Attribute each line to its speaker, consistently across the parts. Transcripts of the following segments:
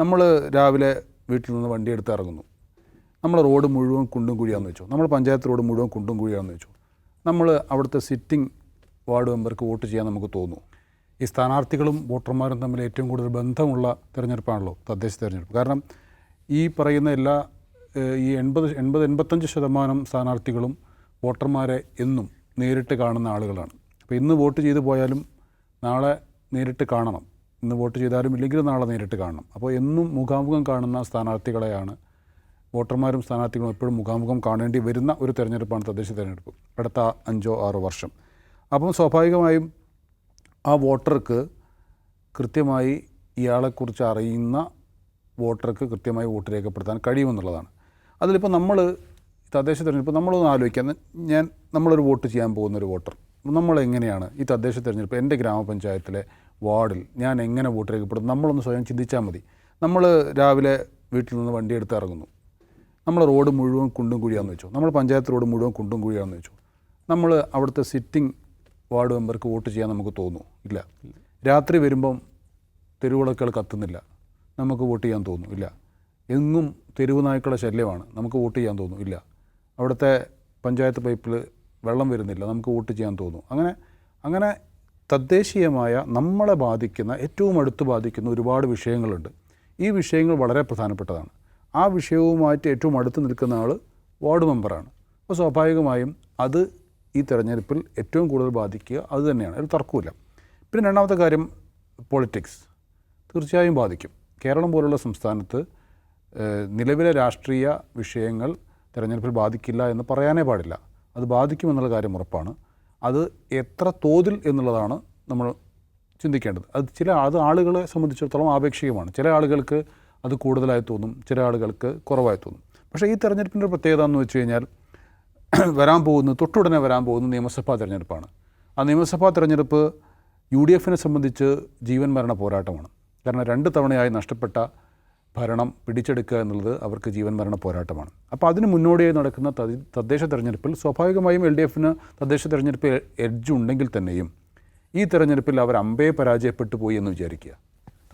Speaker 1: നമ്മൾ രാവിലെ വീട്ടിൽ നിന്ന് വണ്ടി എടുത്ത് ഇറങ്ങുന്നു. നമ്മൾ റോഡ് മുഴുവൻ കുണ്ടും കുഴിയാണെന്ന് വെച്ചു. നമ്മൾ പഞ്ചായത്ത് റോഡ് മുഴുവൻ കുണ്ടും കുഴിയാണെന്ന് വെച്ചു. നമ്മൾ അവിടുത്തെ സിറ്റിംഗ് വാർഡ് മെമ്പർക്ക് വോട്ട് ചെയ്യാൻ നമുക്ക് തോന്നും. ഈ സ്ഥാനാർത്ഥികളും വോട്ടർമാരും തമ്മിൽ ഏറ്റവും കൂടുതൽ ബന്ധമുള്ള തിരഞ്ഞെടുപ്പാണല്ലോ തദ്ദേശ തിരഞ്ഞെടുപ്പ്. കാരണം ഈ പറയുന്ന എല്ലാ ഈ 80-85% സ്ഥാനാർത്ഥികളും വോട്ടർമാരെ എന്നും നേരിട്ട് കാണുന്ന ആളുകളാണ്. അപ്പോൾ ഇന്ന് വോട്ട് ചെയ്ത് പോയാലും നാളെ നേരിട്ട് കാണണം, ഇന്ന് വോട്ട് ചെയ്താലും ഇല്ലെങ്കിലും നാളെ നേരിട്ട് കാണണം. അപ്പോൾ എന്നും മുഖാമുഖം കാണുന്ന സ്ഥാനാർത്ഥികളെയാണ് വോട്ടർമാരും സ്ഥാനാർത്ഥികളും എപ്പോഴും മുഖാമുഖം കാണേണ്ടി വരുന്ന ഒരു തിരഞ്ഞെടുപ്പാണ് തദ്ദേശ തിരഞ്ഞെടുപ്പ്, അടുത്ത 5-6 വർഷം. അപ്പം സ്വാഭാവികമായും ആ വോട്ടർക്ക് കൃത്യമായി ഇയാളെക്കുറിച്ച് അറിയുന്ന വോട്ടർക്ക് കൃത്യമായി വോട്ട് രേഖപ്പെടുത്താൻ കഴിയുമെന്നുള്ളതാണ്. അതിലിപ്പോൾ നമ്മൾ തദ്ദേശ തിരഞ്ഞെടുപ്പ് നമ്മളൊന്ന് ആലോചിക്കാം. നമ്മളൊരു വോട്ട് ചെയ്യാൻ പോകുന്നൊരു വോട്ടർ നമ്മളെങ്ങനെയാണ് ഈ തദ്ദേശ തിരഞ്ഞെടുപ്പ് എൻ്റെ ഗ്രാമപഞ്ചായത്തിലെ വാർഡിൽ ഞാൻ എങ്ങനെ വോട്ട് രേഖപ്പെടുത്തും? നമ്മളൊന്ന് സ്വയം ചിന്തിച്ചാൽ മതി. നമ്മൾ രാവിലെ വീട്ടിൽ നിന്ന് വണ്ടി എടുത്ത് ഇറങ്ങുന്നു. നമ്മൾ റോഡ് മുഴുവൻ കുണ്ടും കുഴിയാണെന്ന് വെച്ചു. നമ്മൾ പഞ്ചായത്ത് റോഡ് മുഴുവൻ കുണ്ടും കുഴിയാണെന്ന് വെച്ചു. നമ്മൾ അവിടുത്തെ സിറ്റിംഗ് വാർഡ് മെമ്പർക്ക് വോട്ട് ചെയ്യാൻ നമുക്ക് തോന്നുമോ? ഇല്ല. രാത്രി വരുമ്പം തെരുവിളക്കുകൾ കത്തുന്നില്ല, നമുക്ക് വോട്ട് ചെയ്യാൻ തോന്നും? ഇല്ല. എങ്ങും തെരുവ് നായ്ക്കളുടെ ശല്യമാണ്, നമുക്ക് വോട്ട് ചെയ്യാൻ തോന്നും? ഇല്ല. അവിടുത്തെ പഞ്ചായത്ത് പൈപ്പിൽ വെള്ളം വരുന്നില്ല, നമുക്ക് വോട്ട് ചെയ്യാൻ തോന്നും? അങ്ങനെ തദ്ദേശീയമായ നമ്മളെ ബാധിക്കുന്ന, ഏറ്റവും അടുത്ത് ബാധിക്കുന്ന ഒരുപാട് വിഷയങ്ങളുണ്ട്. ഈ വിഷയങ്ങൾ വളരെ പ്രധാനപ്പെട്ടതാണ്. ആ വിഷയവുമായിട്ട് ഏറ്റവും അടുത്ത് നിൽക്കുന്ന ആൾ വാർഡ് മെമ്പറാണ്. അപ്പോൾ സ്വാഭാവികമായും അത് ഈ തെരഞ്ഞെടുപ്പിൽ ഏറ്റവും കൂടുതൽ ബാധിക്കുക അത് തന്നെയാണ്, ഒരു തർക്കമില്ല. പിന്നെ രണ്ടാമത്തെ കാര്യം പൊളിറ്റിക്സ് തീർച്ചയായും ബാധിക്കും. കേരളം പോലുള്ള സംസ്ഥാനത്ത് നിലവിലെ രാഷ്ട്രീയ വിഷയങ്ങൾ തെരഞ്ഞെടുപ്പിൽ ബാധിക്കില്ല എന്ന് പറയാനേ പാടില്ല. അത് ബാധിക്കുമെന്നുള്ള കാര്യം ഉറപ്പാണ്. അത് എത്ര തോതിൽ എന്നുള്ളതാണ് നമ്മൾ ചിന്തിക്കേണ്ടത്. അത് ആളുകളെ സംബന്ധിച്ചിടത്തോളം ആപേക്ഷികമാണ്. ചില ആളുകൾക്ക് അത് കൂടുതലായി തോന്നും, ചില ആളുകൾക്ക് കുറവായി തോന്നും. പക്ഷേ ഈ തെരഞ്ഞെടുപ്പിൻ്റെ പ്രത്യേകത എന്ന് വെച്ച് കഴിഞ്ഞാൽ തൊട്ടുടനെ വരാൻ പോകുന്ന നിയമസഭാ തെരഞ്ഞെടുപ്പാണ്. ആ നിയമസഭാ തെരഞ്ഞെടുപ്പ് UDFനെ സംബന്ധിച്ച് ജീവൻ മരണ പോരാട്ടമാണ്. കാരണം 2 തവണയായി നഷ്ടപ്പെട്ട ഭരണം പിടിച്ചെടുക്കുക എന്നുള്ളത് അവർക്ക് ജീവൻ മരണ പോരാട്ടമാണ്. അപ്പോൾ അതിന് മുന്നോടിയായി നടക്കുന്ന തദ്ദേശ തെരഞ്ഞെടുപ്പിൽ സ്വാഭാവികമായും LDFന് തദ്ദേശ തെരഞ്ഞെടുപ്പ് എഡ്ജ് ഉണ്ടെങ്കിൽ തന്നെയും ഈ തെരഞ്ഞെടുപ്പിൽ അവർ അമ്പേ പരാജയപ്പെട്ടു പോയി എന്ന് വിചാരിക്കുക.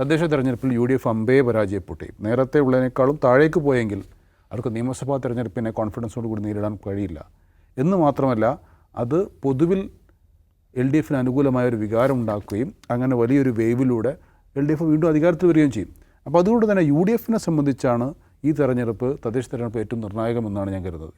Speaker 1: തദ്ദേശ തെരഞ്ഞെടുപ്പിൽ UDF അമ്പേ പരാജയപ്പെട്ടു. നേരത്തെ ഉള്ളതിനേക്കാളും താഴേക്ക് പോയെങ്കിൽ അവർക്ക് നിയമസഭാ തെരഞ്ഞെടുപ്പിനെ കോൺഫിഡൻസോട് കൂടി നേരിടാൻ കഴിയില്ല. എന്ന് മാത്രമല്ല, അത് പൊതുവിൽ LDFന് അനുകൂലമായൊരു വികാരം ഉണ്ടാക്കുകയും അങ്ങനെ വലിയൊരു വേവിലൂടെ LDF വീണ്ടും അധികാരത്തിൽ വരികയും ചെയ്യും. അപ്പോൾ അതുകൊണ്ട് തന്നെ UDFനെ സംബന്ധിച്ചാണ് ഈ തെരഞ്ഞെടുപ്പ്, തദ്ദേശ തെരഞ്ഞെടുപ്പ് ഏറ്റവും നിർണായകമെന്നാണ് ഞാൻ കരുതുന്നത്.